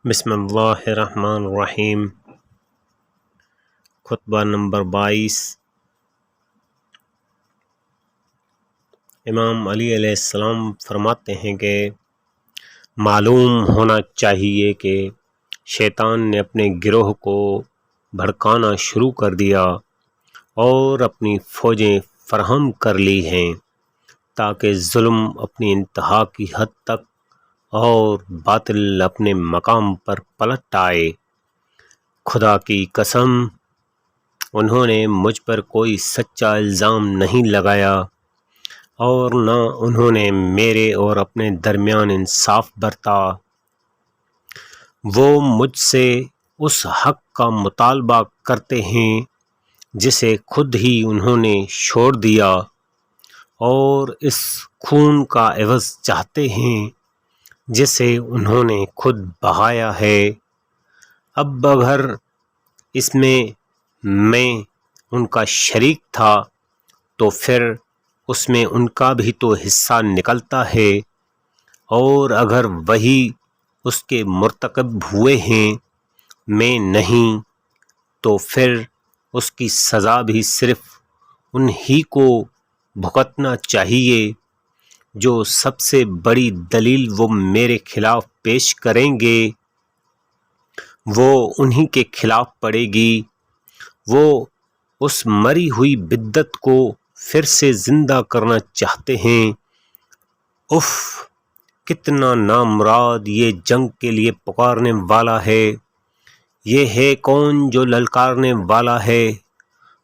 بسم اللہ الرحمن الرحیم۔ خطبہ نمبر 22۔ امام علی علیہ السلام فرماتے ہیں کہ معلوم ہونا چاہیے کہ شیطان نے اپنے گروہ کو بھڑکانا شروع کر دیا اور اپنی فوجیں فراہم کر لی ہیں تاکہ ظلم اپنی انتہا کی حد تک اور باطل اپنے مقام پر پلٹ آئے۔ خدا کی قسم انہوں نے مجھ پر کوئی سچا الزام نہیں لگایا اور نہ انہوں نے میرے اور اپنے درمیان انصاف برتا۔ وہ مجھ سے اس حق کا مطالبہ کرتے ہیں جسے خود ہی انہوں نے چھوڑ دیا اور اس خون کا عوض چاہتے ہیں جسے انہوں نے خود بہایا ہے۔ اب اگر اس میں ان کا شریک تھا تو پھر اس میں ان کا بھی تو حصہ نکلتا ہے، اور اگر وہی اس کے مرتکب ہوئے ہیں میں نہیں تو پھر اس کی سزا بھی صرف انہی کو بھگتنا چاہیے۔ جو سب سے بڑی دلیل وہ میرے خلاف پیش کریں گے وہ انہی کے خلاف پڑے گی۔ وہ اس مری ہوئی بدعت کو پھر سے زندہ کرنا چاہتے ہیں۔ اف، کتنا نامراد یہ جنگ کے لیے پکارنے والا ہے۔ یہ ہے کون جو للکارنے والا ہے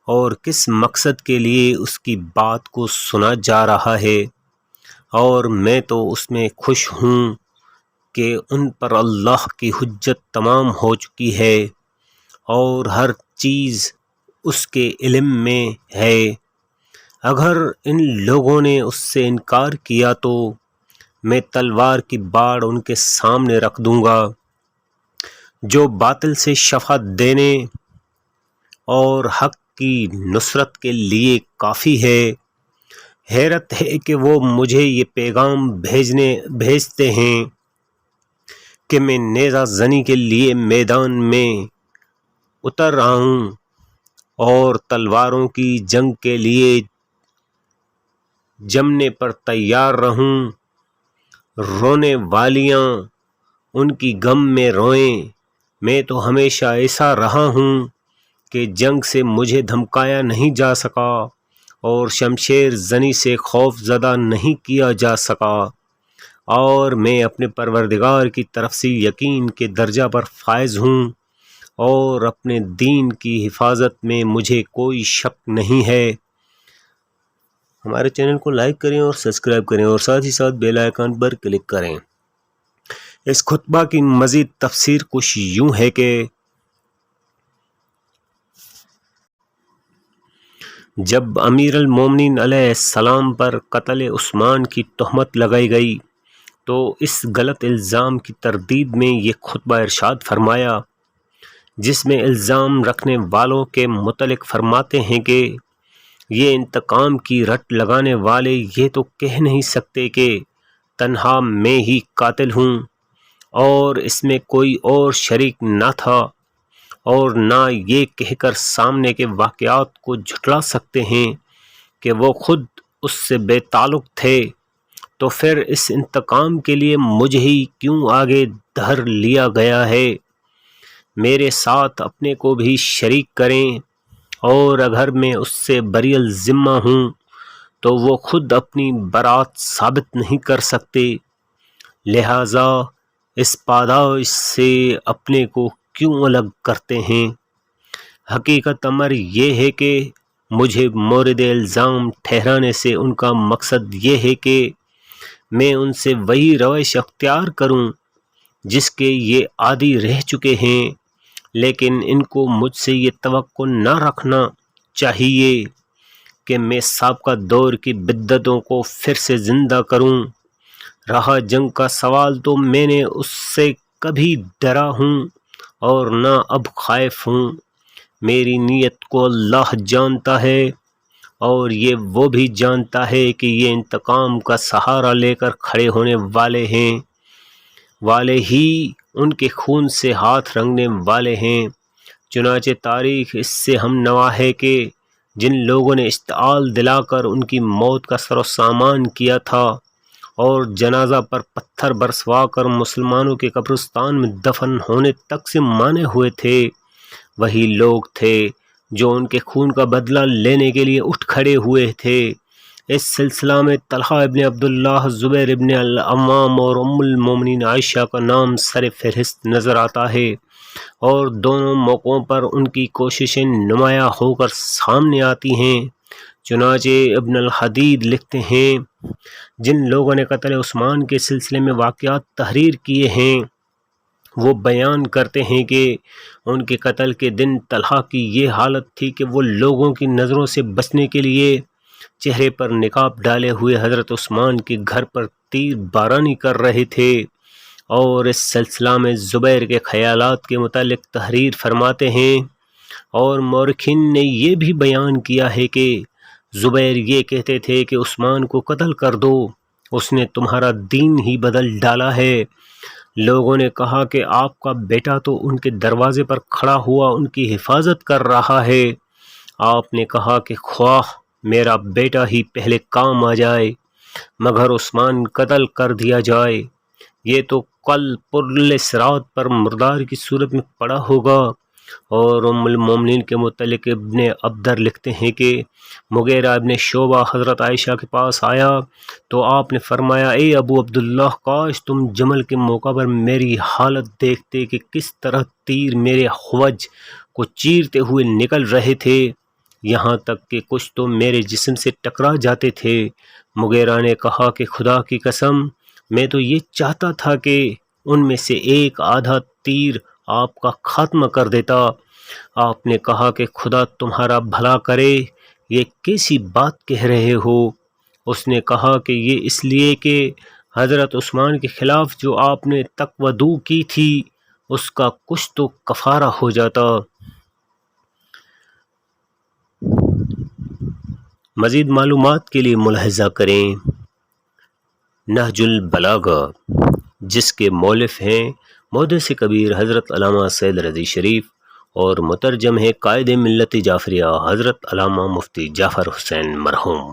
اور کس مقصد کے لیے اس کی بات کو سنا جا رہا ہے؟ اور میں تو اس میں خوش ہوں کہ ان پر اللہ کی حجت تمام ہو چکی ہے اور ہر چیز اس کے علم میں ہے۔ اگر ان لوگوں نے اس سے انکار کیا تو میں تلوار کی باڑ ان کے سامنے رکھ دوں گا جو باطل سے شفا دینے اور حق کی نصرت کے لیے کافی ہے۔ حیرت ہے کہ وہ مجھے یہ پیغام بھیجتے ہیں کہ میں نیزہ زنی کے لیے میدان میں اتر آؤں اور تلواروں کی جنگ کے لیے جمنے پر تیار رہوں۔ رونے والیاں ان کی غم میں روئیں۔ میں تو ہمیشہ ایسا رہا ہوں کہ جنگ سے مجھے دھمکایا نہیں جا سکا اور شمشیر زنی سے خوف زدہ نہیں کیا جا سکا، اور میں اپنے پروردگار کی طرف سے یقین کے درجہ پر فائز ہوں اور اپنے دین کی حفاظت میں مجھے کوئی شک نہیں ہے۔ ہمارے چینل کو لائک کریں اور سبسکرائب کریں اور ساتھ ہی ساتھ بیل آئیکن پر کلک کریں۔ اس خطبہ کی مزید تفسیر کچھ یوں ہے کہ جب امیر المومنین علیہ السلام پر قتل عثمان کی تہمت لگائی گئی تو اس غلط الزام کی تردید میں یہ خطبہ ارشاد فرمایا، جس میں الزام رکھنے والوں کے متعلق فرماتے ہیں کہ یہ انتقام کی رٹ لگانے والے یہ تو کہہ نہیں سکتے کہ تنہا میں ہی قاتل ہوں اور اس میں کوئی اور شریک نہ تھا، اور نہ یہ کہہ کر سامنے کے واقعات کو جھٹلا سکتے ہیں کہ وہ خود اس سے بے تعلق تھے، تو پھر اس انتقام کے لیے مجھے ہی کیوں آگے دھر لیا گیا ہے؟ میرے ساتھ اپنے کو بھی شریک کریں، اور اگر میں اس سے بری الذمہ ہوں تو وہ خود اپنی برات ثابت نہیں کر سکتے، لہٰذا اس پاداش سے اپنے کو کیوں الگ کرتے ہیں؟ حقیقت امر یہ ہے کہ مجھے مورد الزام ٹھہرانے سے ان کا مقصد یہ ہے کہ میں ان سے وہی روش اختیار کروں جس کے یہ عادی رہ چکے ہیں، لیکن ان کو مجھ سے یہ توقع نہ رکھنا چاہیے کہ میں سابقہ دور کی بدعتوں کو پھر سے زندہ کروں۔ رہا جنگ کا سوال تو میں نے اس سے کبھی ڈرا ہوں اور نہ اب خائف ہوں۔ میری نیت کو اللہ جانتا ہے اور یہ وہ بھی جانتا ہے کہ یہ انتقام کا سہارا لے کر کھڑے ہونے والے ہی ان کے خون سے ہاتھ رنگنے والے ہیں۔ چنانچہ تاریخ اس سے ہم نوا ہے کہ جن لوگوں نے اشتعال دلا کر ان کی موت کا سر و سامان کیا تھا اور جنازہ پر پتھر برسوا کر مسلمانوں کے قبرستان میں دفن ہونے تک سے مانے ہوئے تھے، وہی لوگ تھے جو ان کے خون کا بدلہ لینے کے لیے اٹھ کھڑے ہوئے تھے۔ اس سلسلہ میں طلحہ ابن عبداللہ، زبیر ابن العوام اور ام المومنین عائشہ کا نام سر فہرست نظر آتا ہے، اور دونوں موقعوں پر ان کی کوششیں نمایاں ہو کر سامنے آتی ہیں۔ چنانچہ ابن الحدید لکھتے ہیں، جن لوگوں نے قتل عثمان کے سلسلے میں واقعات تحریر کیے ہیں وہ بیان کرتے ہیں کہ ان کے قتل کے دن طلحہ کی یہ حالت تھی کہ وہ لوگوں کی نظروں سے بچنے کے لیے چہرے پر نقاب ڈالے ہوئے حضرت عثمان کے گھر پر تیر بارانی کر رہے تھے، اور اس سلسلہ میں زبیر کے خیالات کے متعلق تحریر فرماتے ہیں، اور مورخین نے یہ بھی بیان کیا ہے کہ زبیر یہ کہتے تھے کہ عثمان کو قتل کر دو، اس نے تمہارا دین ہی بدل ڈالا ہے۔ لوگوں نے کہا کہ آپ کا بیٹا تو ان کے دروازے پر کھڑا ہوا ان کی حفاظت کر رہا ہے۔ آپ نے کہا کہ خواہ میرا بیٹا ہی پہلے کام آ جائے مگر عثمان قتل کر دیا جائے، یہ تو کل پرل صراط پر مردار کی صورت میں پڑا ہوگا۔ اور ام المومنین کے متعلق ابن عبدر لکھتے ہیں کہ مغیرہ ابن شعبہ حضرت عائشہ کے پاس آیا تو آپ نے فرمایا، اے ابو عبداللہ، کاش تم جمل کے موقع پر میری حالت دیکھتے کہ کس طرح تیر میرے خوج کو چیرتے ہوئے نکل رہے تھے، یہاں تک کہ کچھ تو میرے جسم سے ٹکرا جاتے تھے۔ مغیرہ نے کہا کہ خدا کی قسم، میں تو یہ چاہتا تھا کہ ان میں سے ایک آدھا تیر آپ کا خاتمہ کر دیتا۔ آپ نے کہا کہ خدا تمہارا بھلا کرے، یہ کیسی بات کہہ رہے ہو؟ اس نے کہا کہ یہ اس لیے کہ حضرت عثمان کے خلاف جو آپ نے تقویٰ کی تھی اس کا کچھ تو کفارہ ہو جاتا۔ مزید معلومات کے لیے ملاحظہ کریں نہج البلاغہ، جس کے مؤلف ہیں محدث کبیر حضرت علامہ سید رضی شریف اور مترجم ہے قائد ملت جعفریہ حضرت علامہ مفتی جعفر حسین مرحوم۔